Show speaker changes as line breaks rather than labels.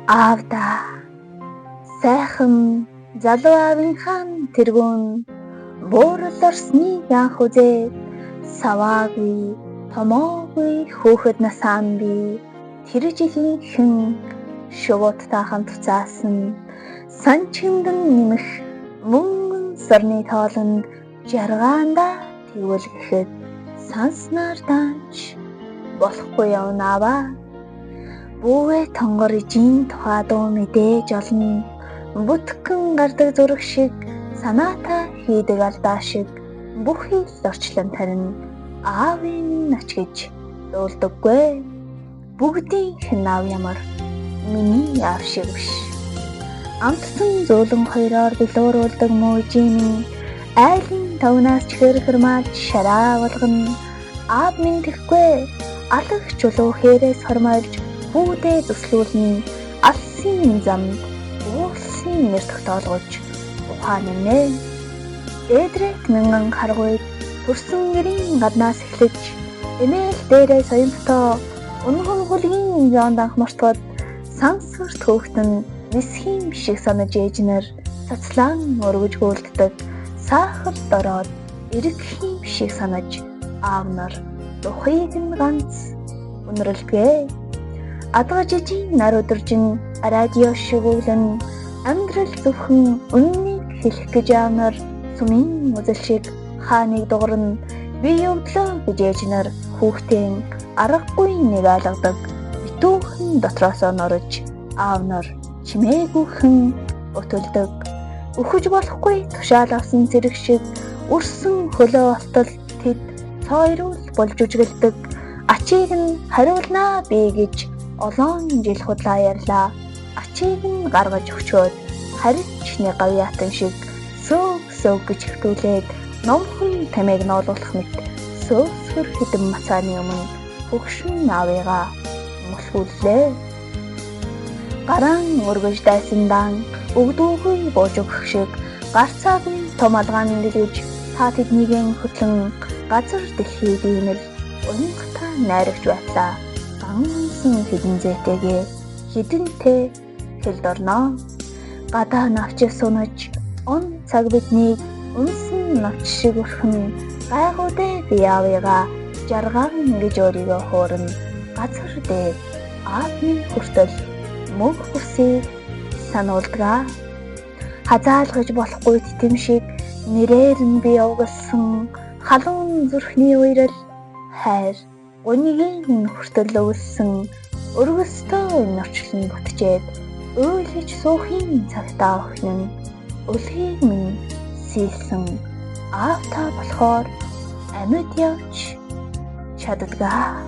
Аавда сайхан залуу аавынхаа тэргүүн буурал орсныг анх үзээд саваагүй томоогүй хөөхд насаан би тэр жилийнхэн шувууттай хамт цаасан санчимдан нэмэх мөнгөн сарны тоолонд жаргаанда тэгвэл гэхэд санснаар даанч болохгүй явнаваа. Бүүвээ тонгор ижийн тухай дуу мэдээж олно. Бүтгэн гардаг зураг шиг санаатаа хийдэг алдаа шиг бүхий л орчлон тарин аавын нач гэж дуулдаггүй. Бүгдийнх нь аав ямар миний аав шиг биш. Амтсан зөөлөн хоёроор билууруулдаг мужийн айлын тавнаас чихэр хөрмаад шараа болгоно. Аав минь тэггүй алах чулуу хээрээс хормойлж бүүдээ зүслүүлнэ. Алсын замд уулсын нэр тогтоолгож ухаан нэмнэ. Дээдрät мянган харгуйд төрсөн гэрийн гаднаас эхлэж эмээл дээрээ соёмтоо унган хөлгийн зоонд анх мартгад сансгарт хөөхтөн висхийн шиг санаж ээжнэр цацлаан өргөж гүйлддэг сахар дороод эргэхийн шиг санаж аав нар духыг нь ганц өнөрлөгээ. Адга жижиг нар өдөржин радио шиг өвлөн амьдрал зөвхөн үннийг хэлэх гэж аав нар сумын үзэл шиг хааныг дуурна би явдлаа гэж ээжнэр хүүхдийн аргагүй нэг айлгадаг битүүхэн дотроосоо норж аав нар чимээгүйхэн өтөлдөг. Өхөж болохгүй тушаал авсан зэрэг шиг үрсэн хөлөө олтол тэд цойрол болж үжгэлдэг. Ачийг нь хариулнаа би гэж олон жил худлаа ярьлаа. Ачийг нь гаргаж өгчөөд харич нэг гавьяатан шиг сөг гэж хөвтүүлээд номхон тамиг ноолуулах мэт сөсгөр хэдэн мацааны өмнө хөгшин аавыгаа мөлхүүллээ. Гараан өргөж дайсандан өгдөөгүй бууж өгөх шиг гарцаагүй том алгаан дэлгэж та тэднийгэн хөтлөн газар дэлхийг иймэл уянгатай найрагч байлаа. Гансан хэдэн зээтэйгээ хідэнтэй хэлд орноо. Гадаа навч сунаж он цаг биднийг үнсэн навч шиг өрхөн гайгуудээ би аавыгаа жаргаан гэж өөрийгөө хуурна. Газар дээр аавны хүртэл мөнх хүсийг сануулдгаа. Хазаалгаж болохгүй тэтэм шиг нэрээр нь би явгалсан халуун зүрхний уйрал хайр гунигийн хүртэл өвлсөн өргөстэй норчлон бүтчээд өөлөж суухын цагтаа охин өлгийг минь сийсэн аав та болохоор амьд явж чаддгаа.